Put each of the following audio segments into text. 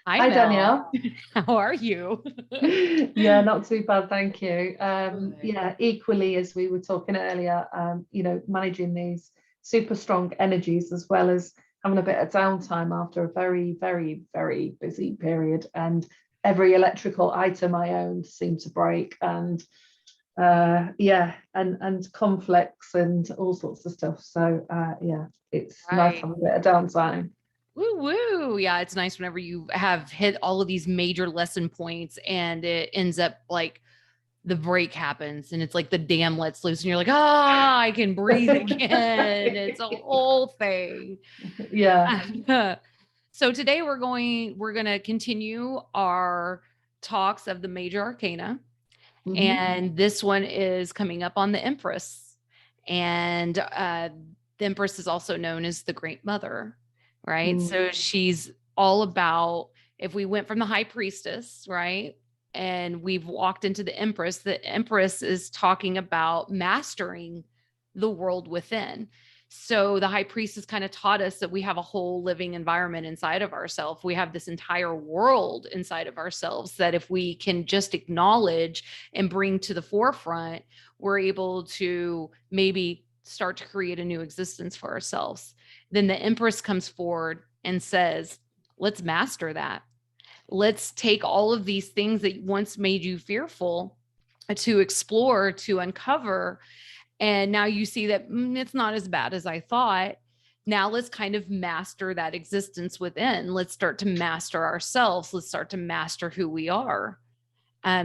Hi, Hi, Mel. Danielle. How are you? Yeah, not too bad, thank you. Good. Yeah, equally as we were talking earlier, managing these super strong energies as well as having a bit of downtime after a very, very, very busy period. And every electrical item I owned seemed to break, and and conflicts and all sorts of stuff. So yeah, it's nice to Right. have a bit of downtime. Woo woo. Yeah, it's nice whenever you have hit all of these major lesson points and it ends up like the break happens and it's like the dam lets loose and you're like, ah, I can breathe again. It's a whole thing. Yeah. So today we're going to continue our talks of the Major Arcana. Mhm. And this one is coming up on the Empress. And the Empress is also known as the Great Mother, right? Mm. So she's all about, if we went from the High Priestess, right? And we've walked into the Empress is talking about mastering the world within. So the high priestess kind of taught us that we have a whole living environment inside of ourselves. We have this entire world inside of ourselves that if we can just acknowledge and bring to the forefront, we're able to maybe start to create a new existence for ourselves. Then the Empress comes forward and says, let's master that. Let's take all of these things that once made you fearful to explore, to uncover. And now you see that it's not as bad as I thought. Now let's kind of master that existence within. Let's start to master ourselves. Let's start to master who we are.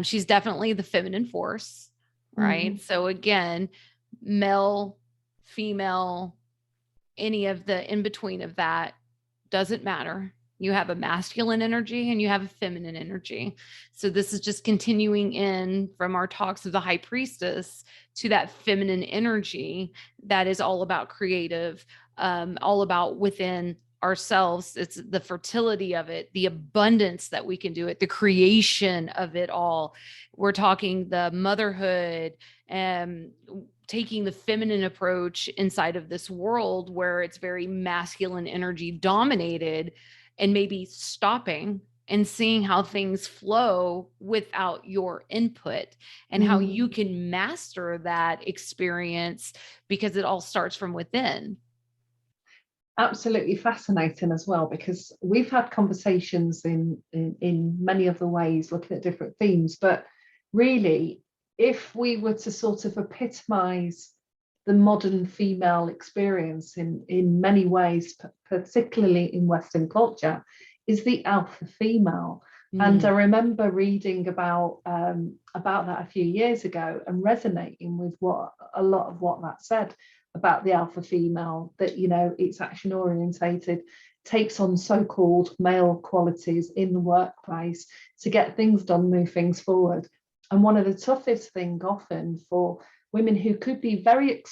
She's definitely the feminine force, right? Mm. So again, male, female, any of the in between of that doesn't matter. You have a masculine energy and you have a feminine energy. So this is just continuing in from our talks of the high priestess to that feminine energy that is all about creative, all about within ourselves. It's the fertility of it, the abundance that we can do it, the creation of it all. We're talking the motherhood and taking the feminine approach inside of this world where it's very masculine energy dominated, and maybe stopping and seeing how things flow without your input and how Mm. you can master that experience because it all starts from within. Absolutely fascinating as well, because we've had conversations in many other ways looking at different themes, but really, if we were to sort of epitomize the modern female experience in many ways, particularly in Western culture, is the alpha female. And I Mm. remember reading about that a few years ago and resonating with what a lot of what that said about the alpha female, that it's action orientated, takes on so-called male qualities in the workplace to get things done, move things forward. And one of the toughest things often for women who could be very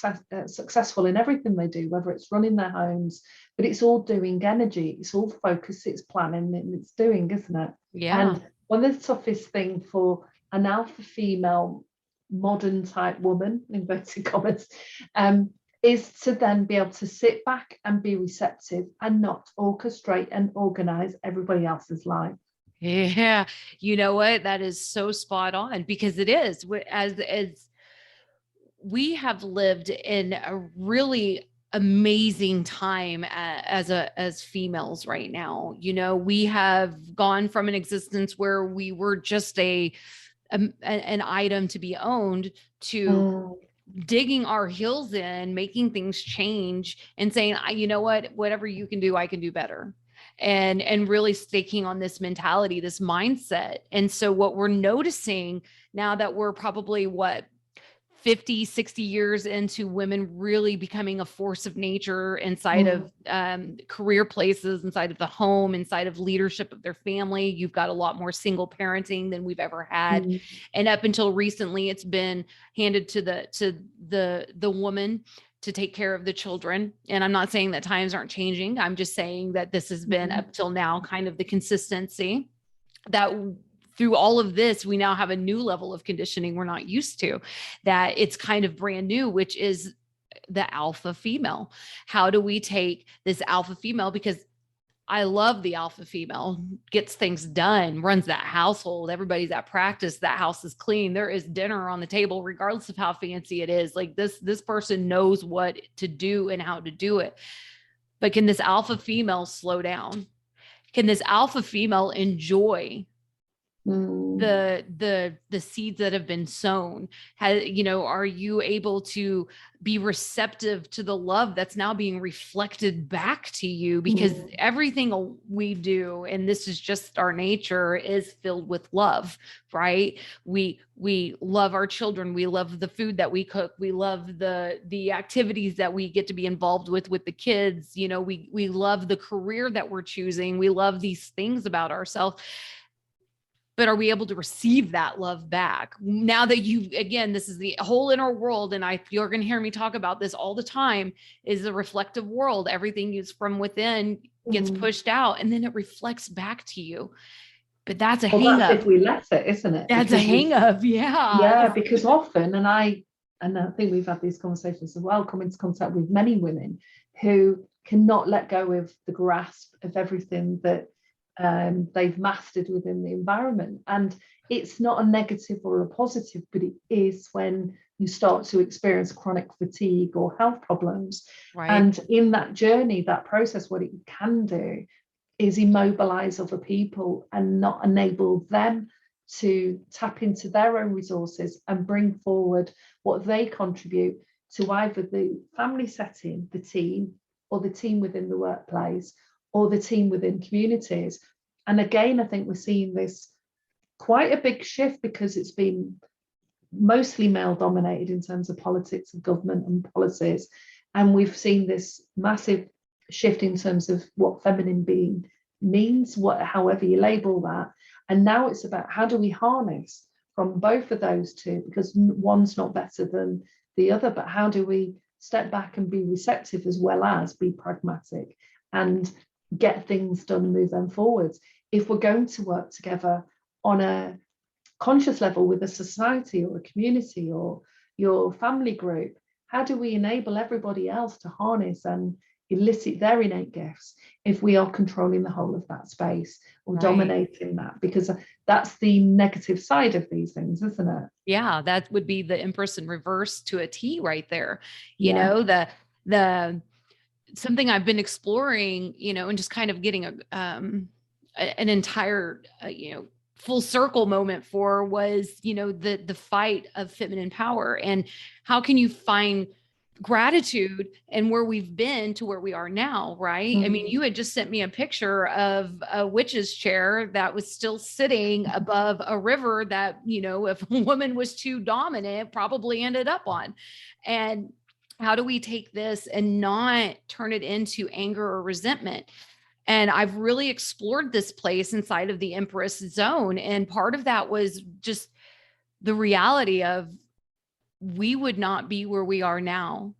successful in everything they do, whether it's running their homes, but it's all doing energy, it's all focus, it's planning, and it's doing, isn't it? Yeah. And one of the toughest thing for an alpha female modern type woman, inverted commas, um, is to then be able to sit back and be receptive and not orchestrate and organize everybody else's life. Yeah. You know what? That is so spot on because it is as we have lived in a really amazing time as females right now. You know, we have gone from an existence where we were just an item to be owned to Mm. digging our heels in, making things change and saying, you know what, whatever you can do, I can do better. And really staking on this mentality, this mindset. And so what we're noticing now that we're probably 50, 60 years into women really becoming a force of nature inside Mm. of career places, inside of the home, inside of leadership of their family. You've got a lot more single parenting than we've ever had. Mm. And up until recently, it's been handed to the woman to take care of the children. And I'm not saying that times aren't changing. I'm just saying that this has been Mm. up till now kind of the consistency that through all of this, we now have a new level of conditioning we're not used to, that it's kind of brand new, which is the alpha female. How do we take this alpha female? Because I love the alpha female, gets things done, runs that household. Everybody's at practice. That house is clean. There is dinner on the table, regardless of how fancy it is. Like this person knows what to do and how to do it. But can this alpha female slow down? Can this alpha female enjoy the seeds that have been sown? Are you able to be receptive to the love that's now being reflected back to you? Because everything we do, and this is just our nature, is filled with love, right? We love our children. We love the food that we cook. We love the activities that we get to be involved with the kids. We love the career that we're choosing. We love these things about ourselves. But are we able to receive that love back now that this is the whole inner world. And you're going to hear me talk about this all the time, is a reflective world. Everything is from within gets pushed out, and then it reflects back to you. But that's a hang up. If we let it, isn't it? That's a hang up. Yeah. Yeah, because often, and I think we've had these conversations as well, come into contact with many women who cannot let go of the grasp of everything that they've mastered within the environment. And it's not a negative or a positive, but it is when you start to experience chronic fatigue or health problems. Right. And in that journey, that process, what it can do is immobilize other people and not enable them to tap into their own resources and bring forward what they contribute to either the family setting, the team, or the team within the workplace, or the team within communities. And again, I think we're seeing this quite a big shift because it's been mostly male dominated in terms of politics and government and policies. And we've seen this massive shift in terms of what feminine being means, however you label that. And now it's about how do we harness from both of those two, because one's not better than the other, but how do we step back and be receptive as well as be pragmatic and get things done and move them forwards. If we're going to work together on a conscious level with a society or a community or your family group, how do we enable everybody else to harness and elicit their innate gifts if we are controlling the whole of that space or dominating that? Because that's the negative side of these things, isn't it? Yeah, that would be the Empress in reverse to a T right there. You know, the something I've been exploring, and just kind of getting an entire, full circle moment for was, the fight of feminine power, and how can you find gratitude and where we've been to where we are now, right? I mean, you had just sent me a picture of a witch's chair that was still sitting above a river that, if a woman was too dominant, probably ended up on. And how do we take this and not turn it into anger or resentment? And I've really explored this place inside of the Empress zone. And part of that was just the reality of we would not be where we are now,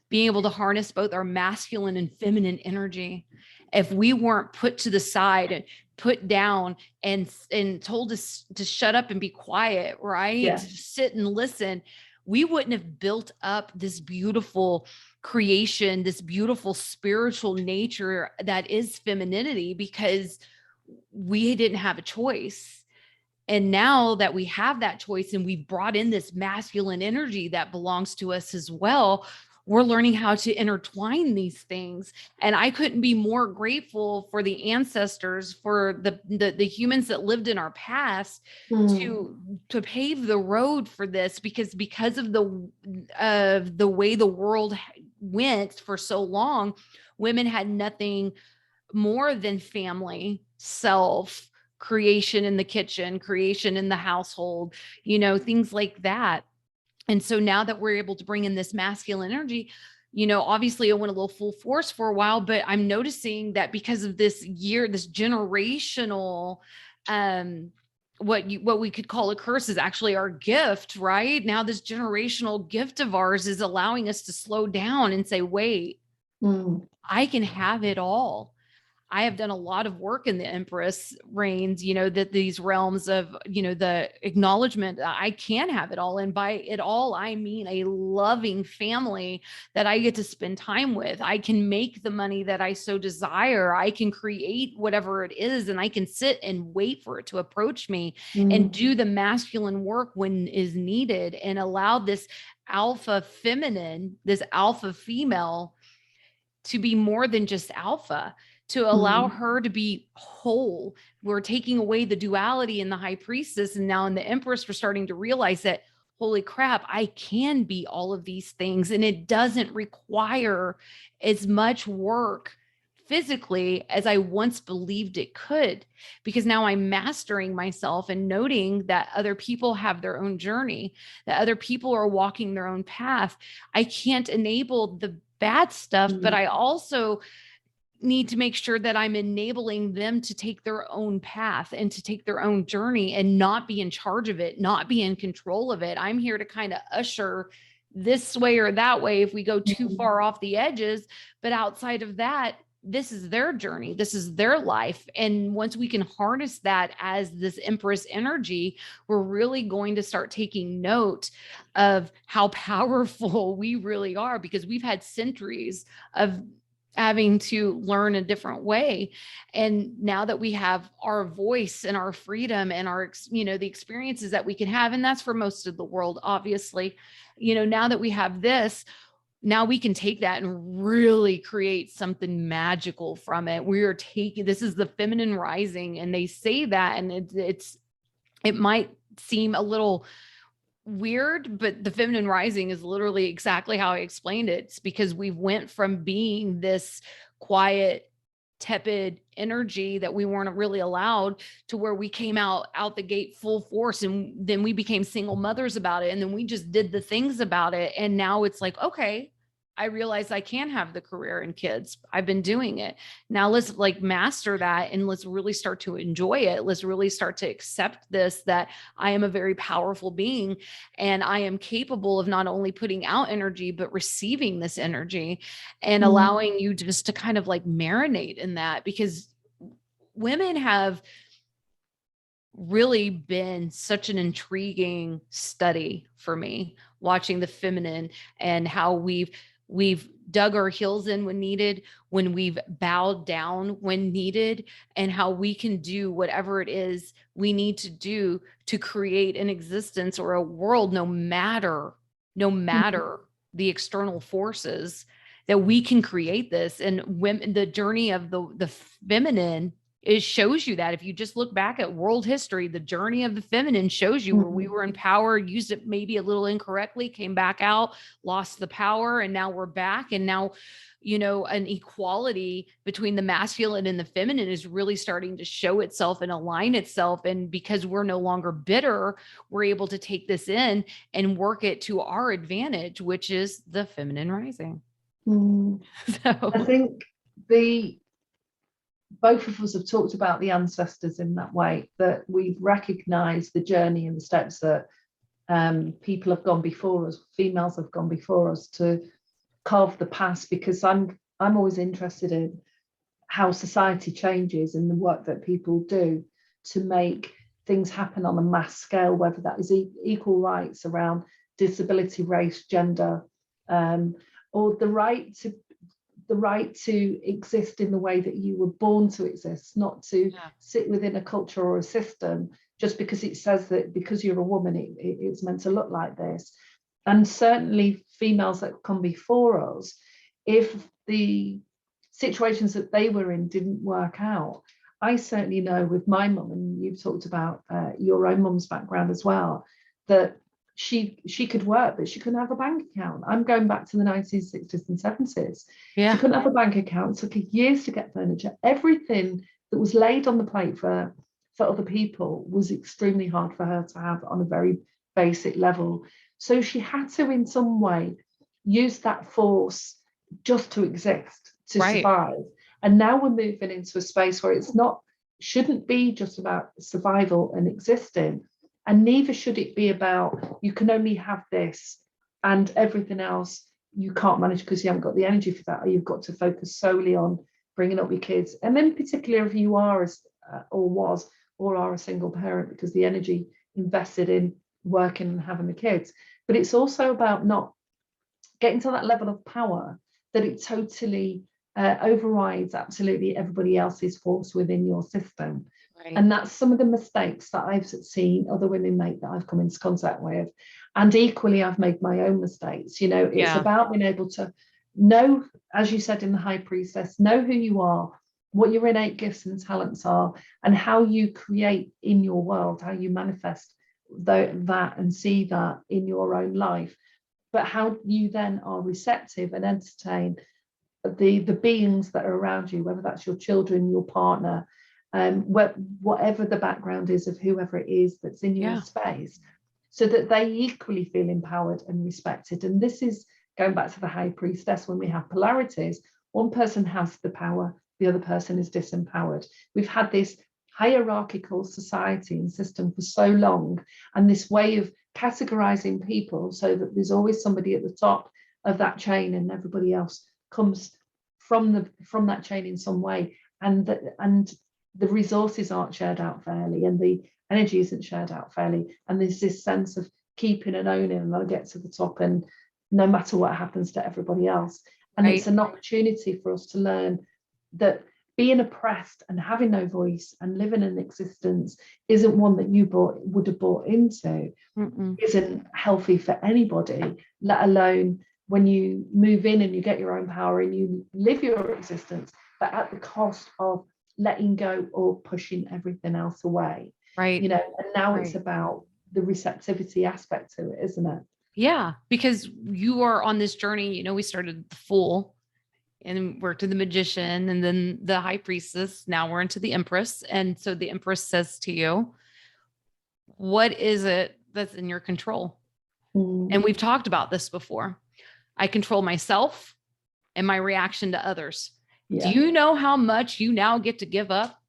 being able to harness both our masculine and feminine energy, if we weren't put to the side and put down and told to shut up and be quiet, right? Yeah. To sit and listen. We wouldn't have built up this beautiful creation, this beautiful spiritual nature that is femininity, because we didn't have a choice. And now that we have that choice and we've brought in this masculine energy that belongs to us as well, we're learning how to intertwine these things. And I couldn't be more grateful for the ancestors, for the humans that lived in our past to pave the road for this, because of the way the world went for so long, women had nothing more than family, self, creation in the kitchen, creation in the household, things like that. And so now that we're able to bring in this masculine energy, obviously it went a little full force for a while, but I'm noticing that because of this generational, what we could call a curse is actually our gift, right? Now this generational gift of ours is allowing us to slow down and say, wait, I can have it all. I have done a lot of work in the Empress reigns, you know, that these realms of, you know, the acknowledgement that I can have it all. And by it all, I mean a loving family that I get to spend time with. I can make the money that I so desire. I can create whatever it is, and I can sit and wait for it to approach me and do the masculine work when is needed, and allow this alpha feminine, this alpha female, to be more than just alpha, to allow her to be whole. We're taking away the duality in the high priestess. And now in the Empress, we're starting to realize that, holy crap, I can be all of these things. And it doesn't require as much work physically as I once believed it could, because now I'm mastering myself and noting that other people have their own journey, that other people are walking their own path. I can't enable the bad stuff, but I also need to make sure that I'm enabling them to take their own path and to take their own journey and not be in charge of it, not be in control of it. I'm here to kind of usher this way or that way if we go too far off the edges. But outside of that, this is their journey. This is their life. And once we can harness that as this Empress energy, we're really going to start taking note of how powerful we really are, because we've had centuries of having to learn a different way. And now that we have our voice and our freedom and our, you know, the experiences that we can have, and that's for most of the world, obviously, you know, now that we have this, now we can take that and really create something magical from it. We are taking, this is the feminine rising, and they say that, and it might seem a little weird, but the feminine rising is literally exactly how I explained it. It's because we went from being this quiet, tepid energy that we weren't really allowed, to where we came out the gate full force, and then we became single mothers about it, and then we just did the things about it. And now it's like, okay, I realize I can have the career and kids. I've been doing it. Now let's like master that, and let's really start to enjoy it. Let's really start to accept this, that I am a very powerful being, and I am capable of not only putting out energy, but receiving this energy, and allowing you to just to kind of like marinate in that, because women have really been such an intriguing study for me, watching the feminine and how we've dug our heels in when needed, when we've bowed down when needed, and how we can do whatever it is we need to do to create an existence or a world, no matter the external forces, that we can create this. And women, the journey of the feminine, it shows you that. If you just look back at world history, the journey of the feminine shows you where we were in power, used it maybe a little incorrectly, came back out, lost the power, and now we're back. And now, you know, an equality between the masculine and the feminine is really starting to show itself and align itself. And because we're no longer bitter, we're able to take this in and work it to our advantage, which is the feminine rising. So I think both of us have talked about the ancestors in that way, that we've recognized the journey and the steps that people have gone before us, females have gone before us, to carve the past, because I'm always interested in how society changes and the work that people do to make things happen on a mass scale, whether that is equal rights around disability, race, gender, or the right to exist in the way that you were born to exist, not to sit within a culture or a system just because it says that because you're a woman, it's meant to look like this. And certainly females that come before us, if the situations that they were in didn't work out, I certainly know with my mum, and you've talked about your own mum's background as well, that she could work, but she couldn't have a bank account. I'm going back to the 1960s and 70s. She couldn't have a bank account. It took years to get furniture. Everything that was laid on the plate for other people was extremely hard for her to have on a very basic level. So she had to, in some way, use that force just to exist, to survive. And now we're moving into a space where shouldn't be just about survival and existing. And neither should it be about you can only have this and everything else you can't manage because you haven't got the energy for that, or you've got to focus solely on bringing up your kids, and then particularly if you are or was or are a single parent, because the energy invested in working and having the kids. But it's also about not getting to that level of power that it totally overrides absolutely everybody else's force within your system. Right. And that's some of the mistakes that I've seen other women make that I've come into contact with. And equally, I've made my own mistakes. You know, it's about being able to know, as you said in the High Priestess, know who you are, what your innate gifts and talents are, and how you create in your world, how you manifest that and see that in your own life. But how you then are receptive and entertain the beings that are around you, whether that's your children, your partner, whatever the background is of whoever it is that's in your space, so that they equally feel empowered and respected. And this is going back to the High Priestess. When we have polarities, one person has the power, the other person is disempowered. We've had this hierarchical society and system for so long, and this way of categorizing people so that there's always somebody at the top of that chain and everybody else comes from that chain in some way, and the resources aren't shared out fairly, and the energy isn't shared out fairly, and there's this sense of keeping and owning, and I'll get to the top, and no matter what happens to everybody else. And it's an opportunity for us to learn that being oppressed and having no voice and living an existence isn't one that you would have bought into. Isn't healthy for anybody, let alone when you move in and you get your own power and you live your existence, but at the cost of letting go or pushing everything else away. You know, and now it's about the receptivity aspect to it, isn't it? Yeah, because you are on this journey. You know, we started the Fool and worked to the Magician and then the High Priestess. Now we're into the Empress. And so the Empress says to you, what is it that's in your control? And we've talked about this before. I control myself and my reaction to others. Do you know how much you now get to give up?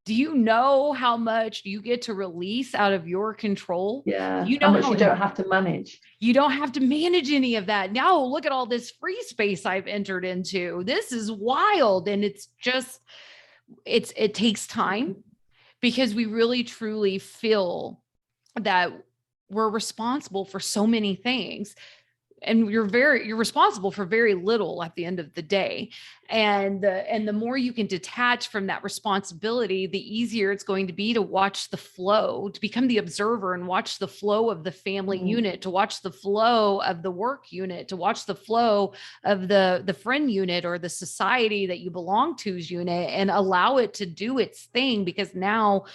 Do you know how much you get to release out of your control? You know how much you don't have to manage. You don't have to manage any of that. Now look at all this free space I've entered into. This is wild. And it's just, it takes time, because we really truly feel that we're responsible for so many things. And you're responsible for very little at the end of the day. And the more you can detach from that responsibility, the easier it's going to be to watch the flow, to become the observer and watch the flow of the family unit, to watch the flow of the work unit, to watch the flow of the friend unit or the society that you belong to's unit, and allow it to do its thing. Because now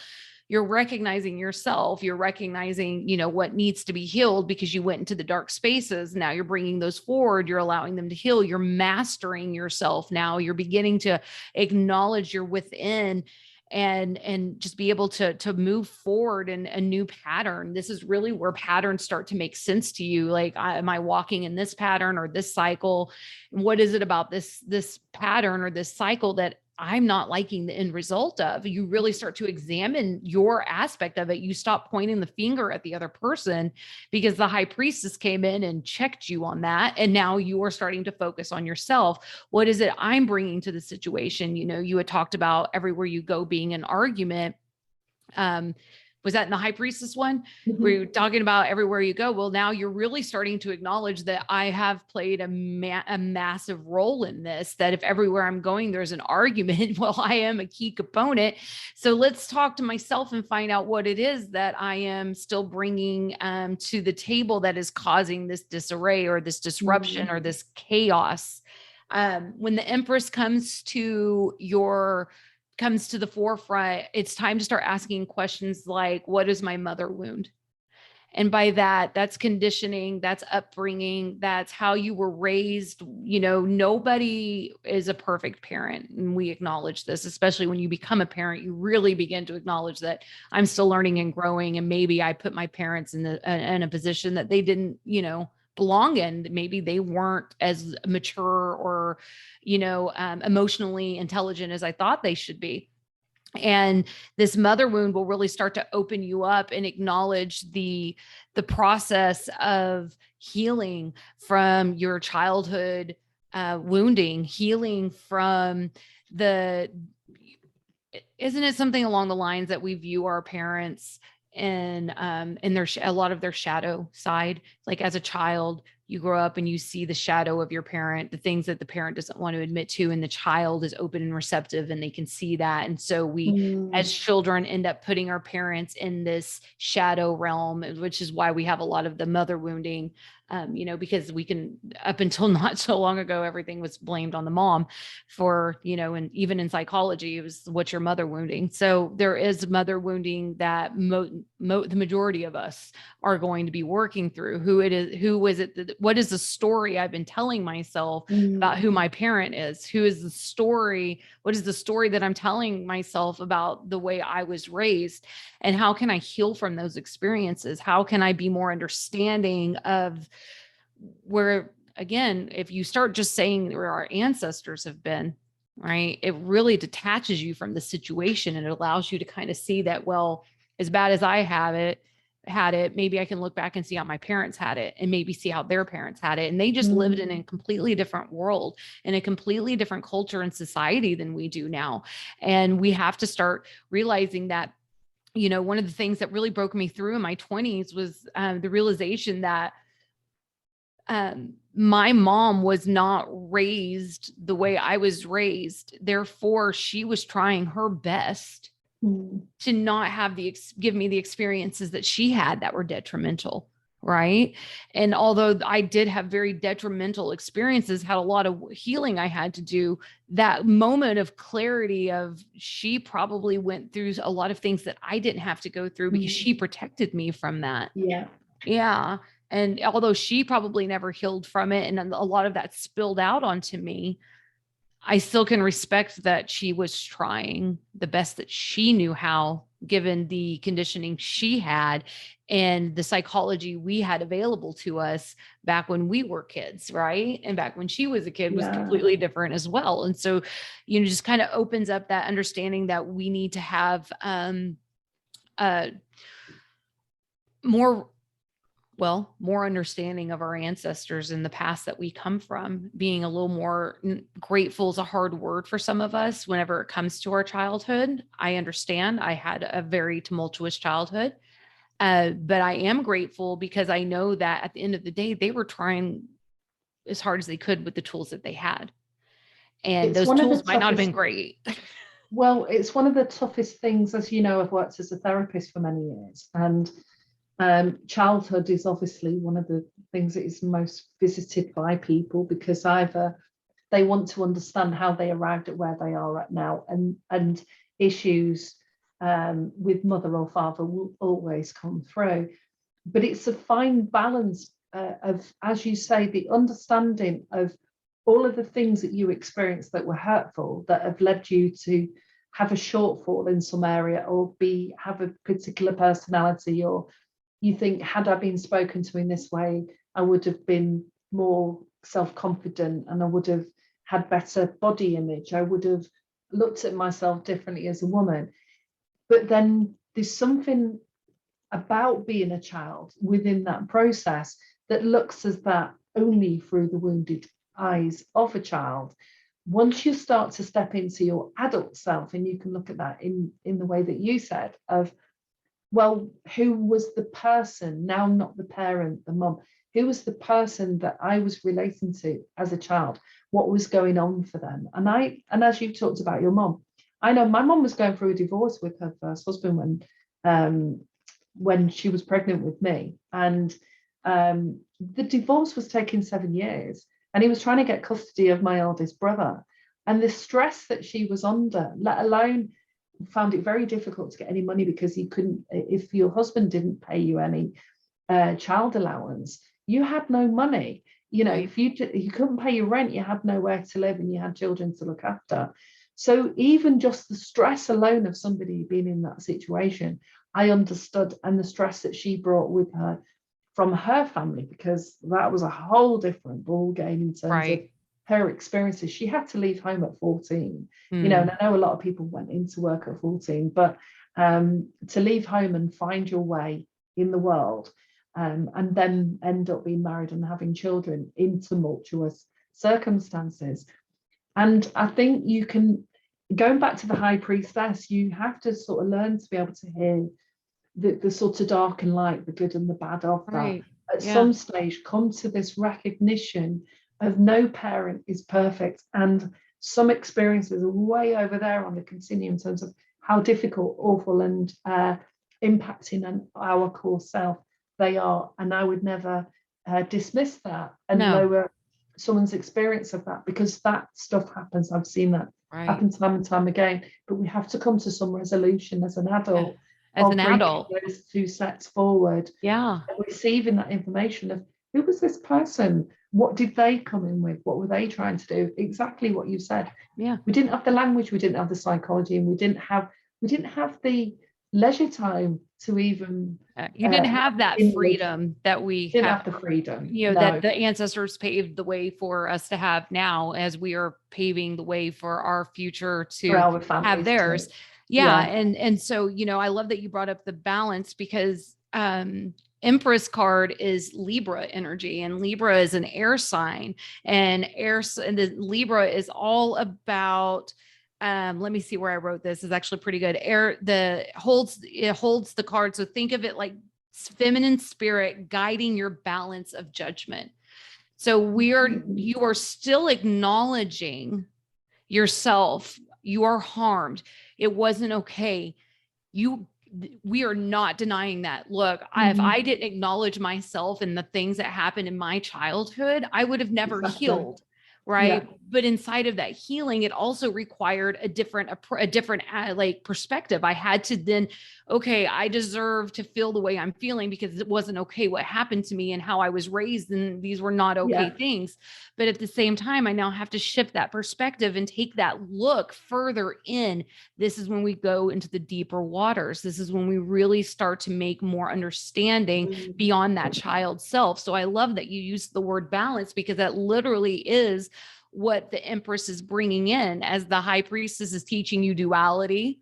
you're recognizing yourself, you're recognizing, you know, what needs to be healed because you went into the dark spaces. Now you're bringing those forward. You're allowing them to heal. You're mastering yourself. Now you're beginning to acknowledge you're within and just be able to move forward in a new pattern. This is really where patterns start to make sense to you. Like, am I walking in this pattern or this cycle? What is it about this pattern or this cycle that I'm not liking the end result of? You really start to examine your aspect of it. You stop pointing the finger at the other person, because the High Priestess came in and checked you on that. And now you are starting to focus on yourself. What is it I'm bringing to the situation? You know, you had talked about everywhere you go being an argument. Was that in the High Priestess one? We were talking about everywhere you go. Well, now you're really starting to acknowledge that I have played a massive role in this, that if everywhere I'm going, there's an argument, well, I am a key component. So let's talk to myself and find out what it is that I am still bringing to the table that is causing this disarray or this disruption or this chaos. When the Empress comes to the forefront, it's time to start asking questions like, what is my mother wound? And by that, that's conditioning, that's upbringing, that's how you were raised. You know, nobody is a perfect parent. And we acknowledge this, especially when you become a parent, you really begin to acknowledge that I'm still learning and growing. And maybe I put my parents in a position that they didn't, you know, belong in. Maybe they weren't as mature or, you know, emotionally intelligent as I thought they should be. And this mother wound will really start to open you up and acknowledge the process of healing from your childhood wounding, healing from isn't it something along the lines that we view our parents in their a lot of their shadow side? Like as a child, you grow up and you see the shadow of your parent, the things that the parent doesn't want to admit to, and the child is open and receptive and they can see that. And so we, as children, end up putting our parents in this shadow realm, which is why we have a lot of the mother wounding, because we can, up until not so long ago, everything was blamed on the mom for, and even in psychology, it was what's your mother wounding. So there is mother wounding that the majority of us are going to be working through. What is the story I've been telling myself about who my parent is? What is the story that I'm telling myself about the way I was raised? And how can I heal from those experiences? How can I be more understanding of where, again, if you start just saying where our ancestors have been, right, it really detaches you from the situation, and it allows you to kind of see that, well, as bad as I had it, maybe I can look back and see how my parents had it, and maybe see how their parents had it. And they just lived in a completely different world, in a completely different culture and society than we do now. And we have to start realizing that, one of the things that really broke me through in my 20s was the realization that my mom was not raised the way I was raised. Therefore, she was trying her best to not give me the experiences that she had that were detrimental. Right. And although I did have very detrimental experiences, had a lot of healing I had to do, that moment of clarity of she probably went through a lot of things that I didn't have to go through because she protected me from that. Yeah. Yeah. And although she probably never healed from it, and a lot of that spilled out onto me, I still can respect that she was trying the best that she knew how, given the conditioning she had and the psychology we had available to us back when we were kids, right? And back when she was a kid was completely different as well. And so, just kind of opens up that understanding that we need to have more understanding of our ancestors in the past that we come from. Being a little more grateful is a hard word for some of us whenever it comes to our childhood. I understand. I had a very tumultuous childhood, but I am grateful because I know that at the end of the day, they were trying as hard as they could with the tools that they had. And those tools might not have been great. Well, it's one of the toughest things, as you know, I've worked as a therapist for many years, and childhood is obviously one of the things that is most visited by people, because either they want to understand how they arrived at where they are at now, and issues with mother or father will always come through. But it's a fine balance of, as you say, the understanding of all of the things that you experienced that were hurtful, that have led you to have a shortfall in some area, or have a particular personality, or you think, had I been spoken to in this way, I would have been more self-confident, and I would have had better body image. I would have looked at myself differently as a woman. But then there's something about being a child within that process that looks as that only through the wounded eyes of a child. Once you start to step into your adult self, and you can look at that in the way that you said, of, well, who was the person, now not the parent, the mom, who was the person that I was relating to as a child? What was going on for them? And as you've talked about your mom, I know my mom was going through a divorce with her first husband when she was pregnant with me. And the divorce was taking 7 years, and he was trying to get custody of my eldest brother. And the stress that she was under, let alone, found it very difficult to get any money, because he couldn't, if your husband didn't pay you any child allowance, you had no money. If you couldn't pay your rent, you had nowhere to live, and you had children to look after. So even just the stress alone of somebody being in that situation, I understood, and the stress that she brought with her from her family, because that was a whole different ball game in terms of her experiences. She had to leave home at 14, and I know a lot of people went into work at 14, but to leave home and find your way in the world, and then end up being married and having children in tumultuous circumstances. And I think you can going back to the high priestess, you have to sort of learn to be able to hear the sort of dark and light, the good and the bad of that. Right. At Yeah. some stage, come to this recognition of no parent is perfect, and some experiences are way over there on the continuum in terms of how difficult, awful, and impacting on our core self they are. And I would never dismiss that and lower someone's experience of that, because that stuff happens. I've seen that happen time and time again. But we have to come to some resolution as an adult. As an adult, those two steps forward, receiving that information of who was this person, what did they come in with, what were they trying to do, exactly what you said. We didn't have the language, we didn't have the psychology, and we didn't have the leisure time to even you didn't have that freedom that we didn't have the freedom, that the ancestors paved the way for us to have now, as we are paving the way for our future to have theirs. And so, I love that you brought up the balance, because Empress card is Libra energy, and Libra is an air sign, and the Libra is all about, let me see where I wrote this. Is actually pretty good. It holds the card. So think of it like feminine spirit guiding your balance of judgment. So you are still acknowledging yourself. You are harmed. It wasn't okay. We are not denying that. Look, if I didn't acknowledge myself and the things that happened in my childhood, I would have never healed. Right. Yeah. But inside of that healing, it also required a different like perspective. I had to then, okay, I deserve to feel the way I'm feeling because it wasn't okay what happened to me and how I was raised. And these were not okay things. But at the same time, I now have to shift that perspective and take that look further in. This is when we go into the deeper waters. This is when we really start to make more understanding beyond that child self. So I love that you use the word balance, because that literally is what the Empress is bringing in, as the High Priestess is teaching you duality,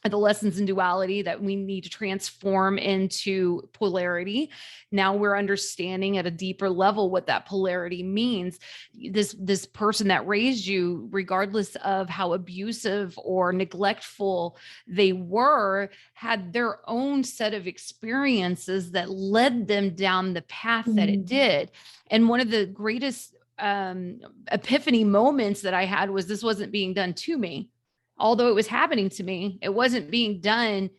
the lessons in duality that we need to transform into polarity. Now we're understanding at a deeper level what that polarity means. This person that raised you, regardless of how abusive or neglectful they were, had their own set of experiences that led them down the path that it did. And one of the greatest epiphany moments that I had was, this wasn't being done to me. Although it was happening to me, it wasn't being done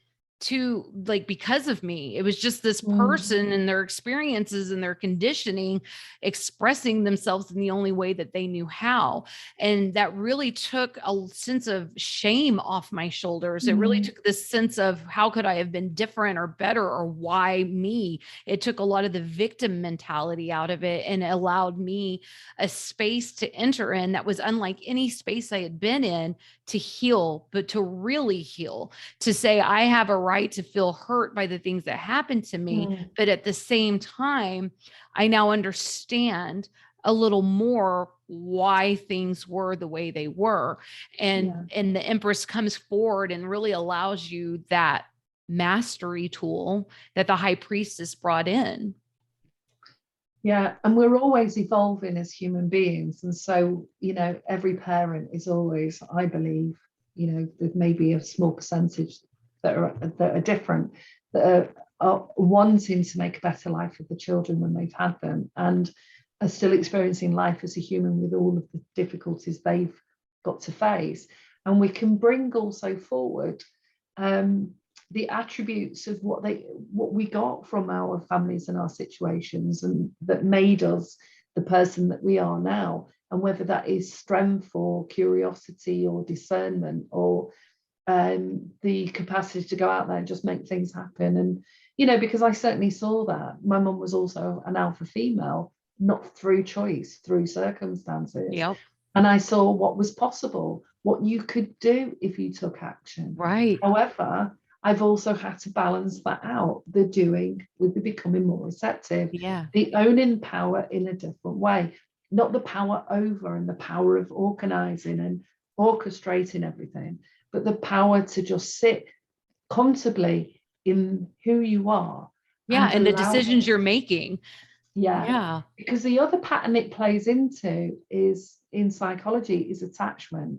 because of me. It was just this person and their experiences and their conditioning expressing themselves in the only way that they knew how. And that really took a sense of shame off my shoulders. It really took this sense of, how could I have been different or better, or why me? It took a lot of the victim mentality out of it and allowed me a space to enter in that was unlike any space I had been in, to heal, but to really heal, to say, I have a right to feel hurt by the things that happened to me. But at the same time, I now understand a little more why things were the way they were. And the Empress comes forward and really allows you that mastery tool that the High Priestess brought in. Yeah, and we're always evolving as human beings. And so, every parent is always, I believe, there may be a small percentage that are different, that are wanting to make a better life for the children when they've had them, and are still experiencing life as a human with all of the difficulties they've got to face. And we can bring also forward the attributes of what we got from our families and our situations, and that made us the person that we are now. And whether that is strength or curiosity or discernment, or the capacity to go out there and just make things happen. And because I certainly saw that. My mum was also an alpha female, not through choice, through circumstances. Yep. And I saw what was possible, what you could do if you took action. Right. However, I've also had to balance that out, the doing with the becoming more receptive, the owning power in a different way, not the power over and the power of organizing and orchestrating everything, but the power to just sit comfortably in who you are. And the decisions you're making. Because the other pattern it plays into is, in psychology, is attachment.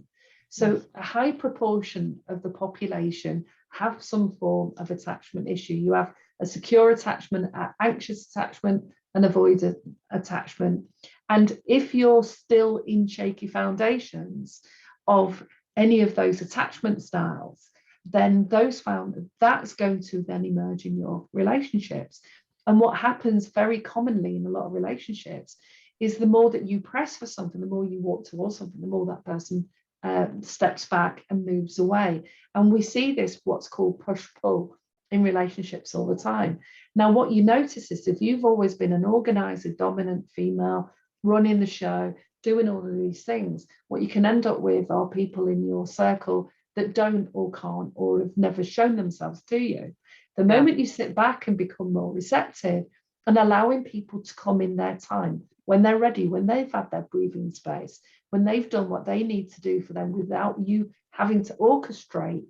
So a high proportion of the population have some form of attachment issue. You have a secure attachment, an anxious attachment, an avoidant attachment. And if you're still in shaky foundations of any of those attachment styles, then that's going to then emerge in your relationships. And what happens very commonly in a lot of relationships is the more that you press for something, the more you walk towards something, the more that person steps back and moves away. And we see this, what's called push-pull, in relationships all the time. Now, what you notice is if you've always been an organizer, dominant female, running the show, doing all of these things, what you can end up with are people in your circle that don't or can't or have never shown themselves to you. The moment you sit back and become more receptive and allowing people to come in their time, when they're ready, when they've had their breathing space, when they've done what they need to do for them without you having to orchestrate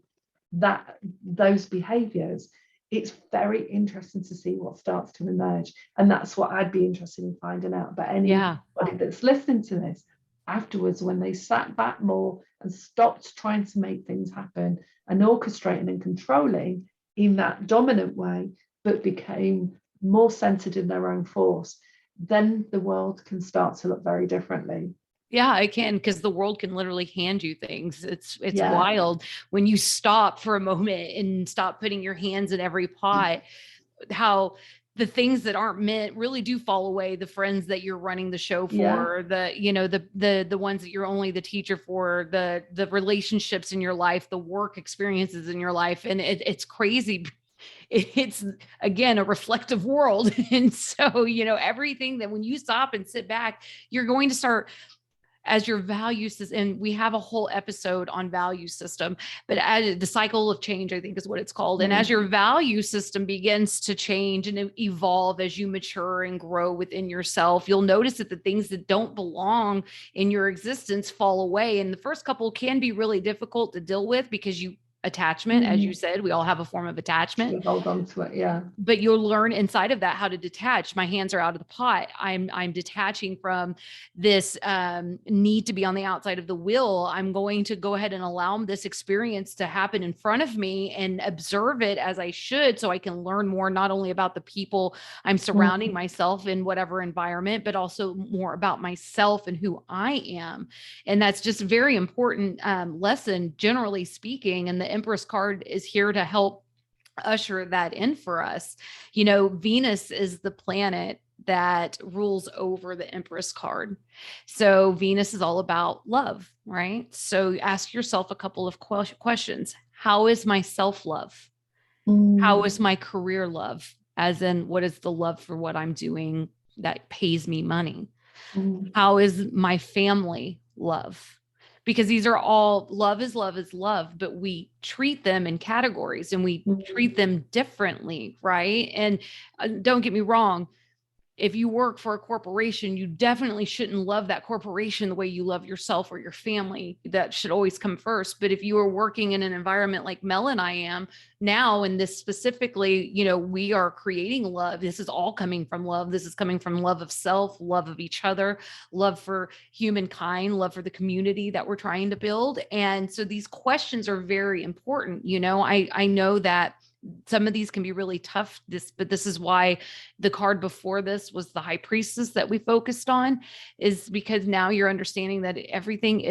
those behaviors, it's very interesting to see what starts to emerge. And that's what I'd be interested in finding out about anybody that's listening to this afterwards, when they sat back more and stopped trying to make things happen and orchestrating and controlling in that dominant way, but became more centered in their own force, then the world can start to look very differently. Yeah, it can, because the world can literally hand you things. It's wild when you stop for a moment and stop putting your hands in every pot, how the things that aren't meant really do fall away. The friends that you're running the show for, the ones that you're only the teacher for, the relationships in your life, the work experiences in your life. And it's crazy. It's again a reflective world. And so, everything that when you stop and sit back, you're going to start, as your value system, and we have a whole episode on value system, but as the cycle of change, I think is what it's called. And as your value system begins to change and evolve as you mature and grow within yourself, you'll notice that the things that don't belong in your existence fall away. And the first couple can be really difficult to deal with because attachment, as you said, we all have a form of attachment. We hold on to it, but you'll learn inside of that how to detach. My hands are out of the pot. I'm detaching from this need to be on the outside of the wheel. I'm going to go ahead and allow this experience to happen in front of me and observe it as I should, so I can learn more, not only about the people I'm surrounding myself in whatever environment, but also more about myself and who I am. And that's just a very important lesson, generally speaking. And the Empress card is here to help usher that in for us. Venus is the planet that rules over the Empress card. So Venus is all about love, right? So ask yourself a couple of questions. How is my self-love? How is my career love? As in, what is the love for what I'm doing that pays me money? How is my family love? Because these are all, love is love, but we treat them in categories and we treat them differently, right? And don't get me wrong, if you work for a corporation, you definitely shouldn't love that corporation the way you love yourself or your family. That should always come first. But if you are working in an environment like Mel and I am now, and this specifically, we are creating love. This is all coming from love. This is coming from love of self, love of each other, love for humankind, love for the community that we're trying to build. And so these questions are very important. I know that some of these can be really tough, but this is why the card before this was the High Priestess that we focused on, is because now you're understanding that everything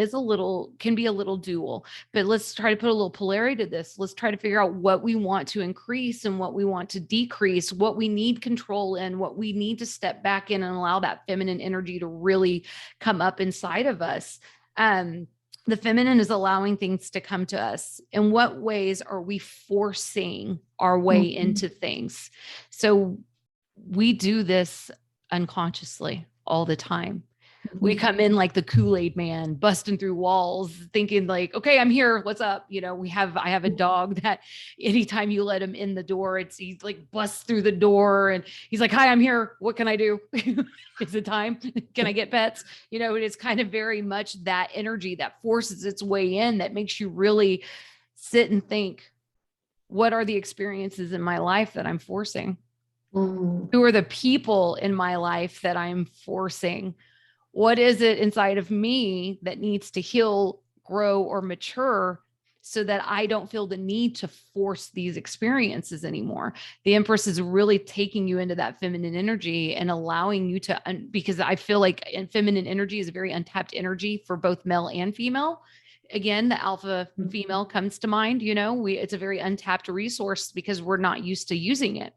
can be a little dual. But let's try to put a little polarity to this. Let's try to figure out what we want to increase and what we want to decrease, what we need control in, what we need to step back in and allow that feminine energy to really come up inside of us. The feminine is allowing things to come to us. In what ways are we forcing our way into things? So we do this unconsciously all the time. We come in like the Kool-Aid man, busting through walls, thinking like, okay, I'm here. What's up? I have a dog that anytime you let him in the door, he like busts through the door and he's like, hi, I'm here. What can I do? Is it time? Can I get pets? It is kind of very much that energy that forces its way in, that makes you really sit and think, what are the experiences in my life that I'm forcing? Who are the people in my life that I'm forcing? What is it inside of me that needs to heal grow or mature so that I don't feel the need to force these experiences anymore. The Empress is really taking you into that feminine energy and allowing you to, because I feel like feminine energy is a very untapped energy for both male and female. Again, the alpha female comes to mind, it's a very untapped resource because we're not used to using it.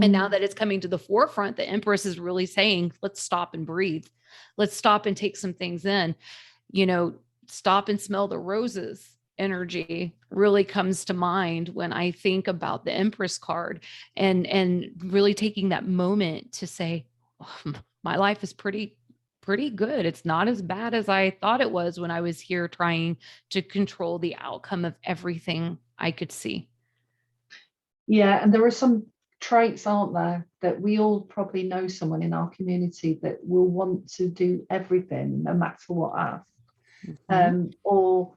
And now that it's coming to the forefront, the Empress is really saying, let's stop and breathe. Let's stop and take some things in, stop and smell the roses energy really comes to mind when I think about the Empress card, and really taking that moment to say, oh, my life is pretty good. It's not as bad as I thought it was when I was here trying to control the outcome of everything I could see. Yeah, and there are some traits, aren't there, that we all probably know someone in our community that will want to do everything no matter what asked, or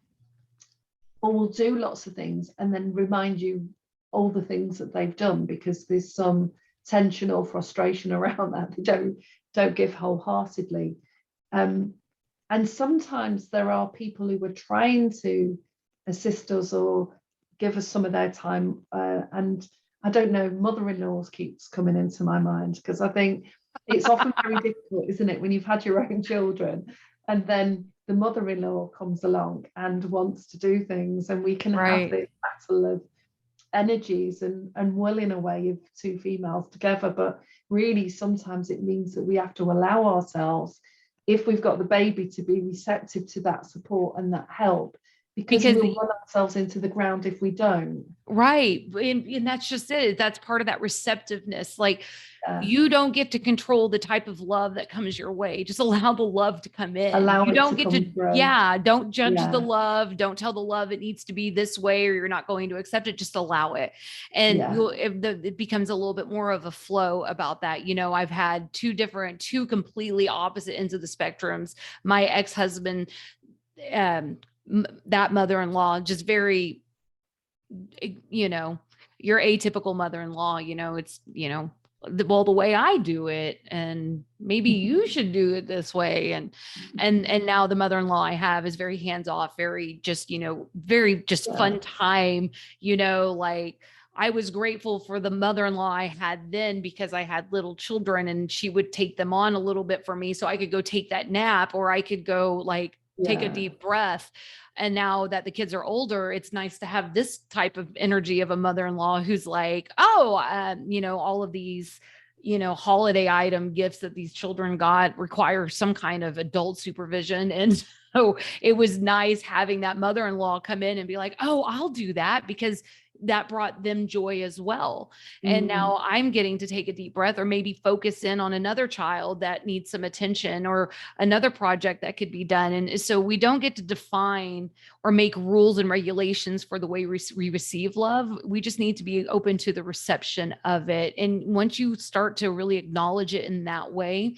will do lots of things and then remind you all the things that they've done because there's some tension or frustration around that. They don't give wholeheartedly. And sometimes there are people who are trying to assist us or give us some of their time. And I don't know, mother-in-laws keeps coming into my mind because I think it's often very difficult, isn't it, when you've had your own children and then the mother-in-law comes along and wants to do things, and we can have this battle of energies and will in a way of two females together. But really sometimes it means that we have to allow ourselves, if we've got the baby, to be receptive to that support and that help, because we'll run ourselves into the ground if we don't. Right. And that's just it. That's part of that receptiveness. Like, you don't get to control the type of love that comes your way. Just allow the love to come in. You don't get to, don't judge the love. Don't tell the love it needs to be this way or you're not going to accept it. Just allow it. And it becomes a little bit more of a flow about that. I've had two completely opposite ends of the spectrums. My ex-husband, that mother-in-law, just very, your atypical mother-in-law, it's, the way I do it, and maybe you should do it this way. And now the mother-in-law I have is very hands-off, very just, very just fun time, like I was grateful for the mother-in-law I had then because I had little children and she would take them on a little bit for me so I could go take that nap, or I could go take a deep breath. And now that the kids are older, it's nice to have this type of energy of a mother-in-law who's like, oh, all of these, holiday item gifts that these children got require some kind of adult supervision. And so it was nice having that mother-in-law come in and be like, oh, I'll do that, because that brought them joy as well. And now I'm getting to take a deep breath, or maybe focus in on another child that needs some attention, or another project that could be done. And so we don't get to define or make rules and regulations for the way we receive love. We just need to be open to the reception of it. And once you start to really acknowledge it in that way,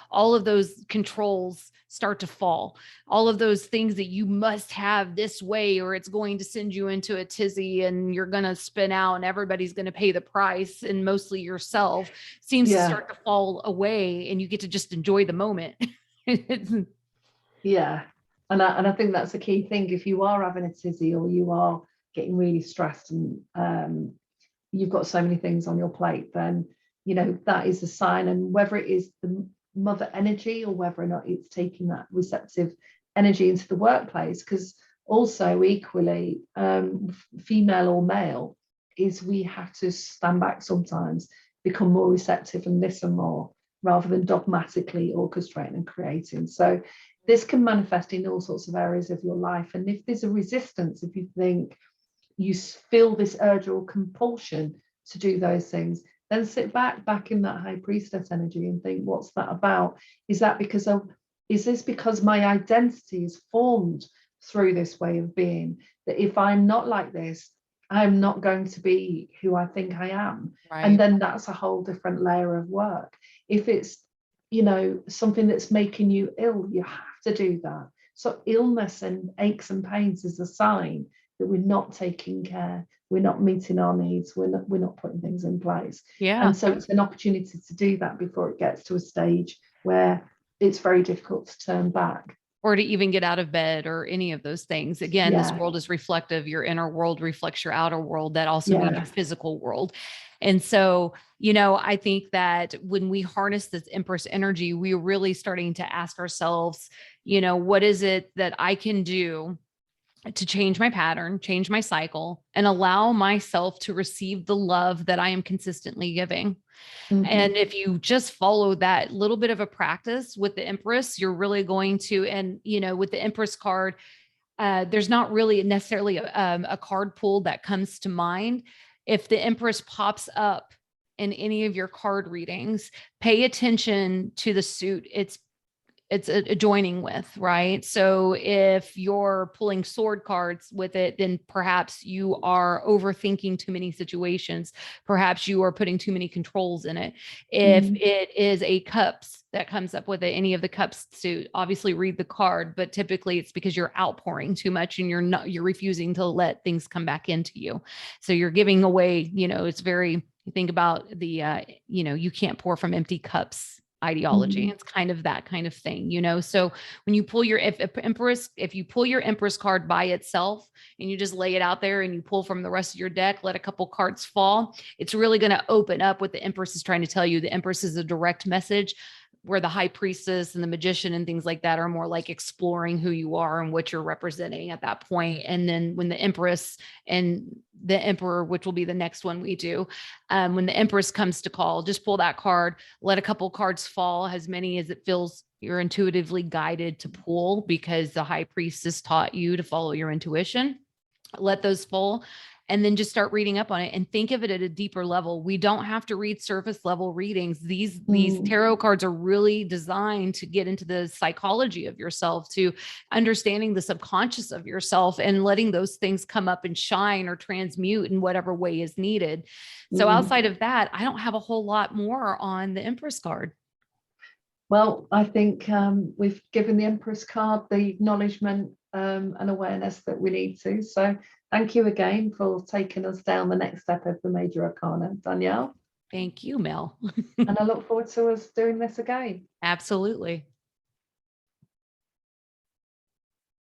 all of those controls start to fall. All of those things that you must have this way, or it's going to send you into a tizzy and you're going to spin out and everybody's going to pay the price, and mostly yourself, seems to start to fall away, and you get to just enjoy the moment. Yeah. And I think that's a key thing. If you are having a tizzy, or you are getting really stressed and you've got so many things on your plate, then, that is a sign. And whether it is the mother energy or whether or not it's taking that receptive energy into the workplace, because also equally, female or male, is we have to stand back sometimes, become more receptive and listen more, rather than dogmatically orchestrating and creating. So this can manifest in all sorts of areas of your life. And if there's a resistance, if you think you feel this urge or compulsion to do those things, then sit back in that high priestess energy and think, what's that about? Is this because my identity is formed through this way of being, that if I'm not like this, I'm not going to be who I think I am. Right. And then that's a whole different layer of work. If it's, something that's making you ill, you have to do that. So illness and aches and pains is a sign that we're not taking care, we're not meeting our needs, we're not putting things in place. Yeah. And so it's an opportunity to do that before it gets to a stage where it's very difficult to turn back. or to even get out of bed or any of those things. Again, this Yeah. world is reflective. Your inner world reflects your outer world. That also means Yeah. your physical world. And so, I think that when we harness this Empress energy, we're really starting to ask ourselves, what is it that I can do to change my pattern, change my cycle, and allow myself to receive the love that I am consistently giving. Mhm. And if you just follow that little bit of a practice with the Empress, you're really going to, and with the Empress card, there's not really necessarily a card pull that comes to mind. If the Empress pops up in any of your card readings, pay attention to the suit it's adjoining with, right? So if you're pulling sword cards with it, then perhaps you are overthinking too many situations. Perhaps you are putting too many controls in it. If it is a cups that comes up with it, any of the cups suit, obviously read the card, but typically it's because you're outpouring too much and you're refusing to let things come back into you. So you're giving away, it's very, you think about the, you can't pour from empty cups ideology. It's kind of that kind of thing, So when you pull if you pull your Empress card by itself and you just lay it out there and you pull from the rest of your deck, let a couple cards fall, it's really going to open up what the Empress is trying to tell you. The Empress is a direct message, where the high priestess and the magician and things like that are more like exploring who you are and what you're representing at that point. And then when the Empress and the Emperor, which will be the next one we do, when the Empress comes to call, just pull that card, let a couple cards fall, as many as it feels you're intuitively guided to pull, because the high priestess taught you to follow your intuition. Let those fall, and then just start reading up on it and think of it at a deeper level. We don't have to read surface level readings. These tarot cards are really designed to get into the psychology of yourself, to understanding the subconscious of yourself and letting those things come up and shine or transmute in whatever way is needed. So outside of that, I don't have a whole lot more on the Empress card. Well, I think we've given the Empress card the acknowledgement and awareness that we need to. So thank you again for taking us down the next step of the Major Arcana, Danielle. Thank you, Mel. And I look forward to us doing this again. Absolutely.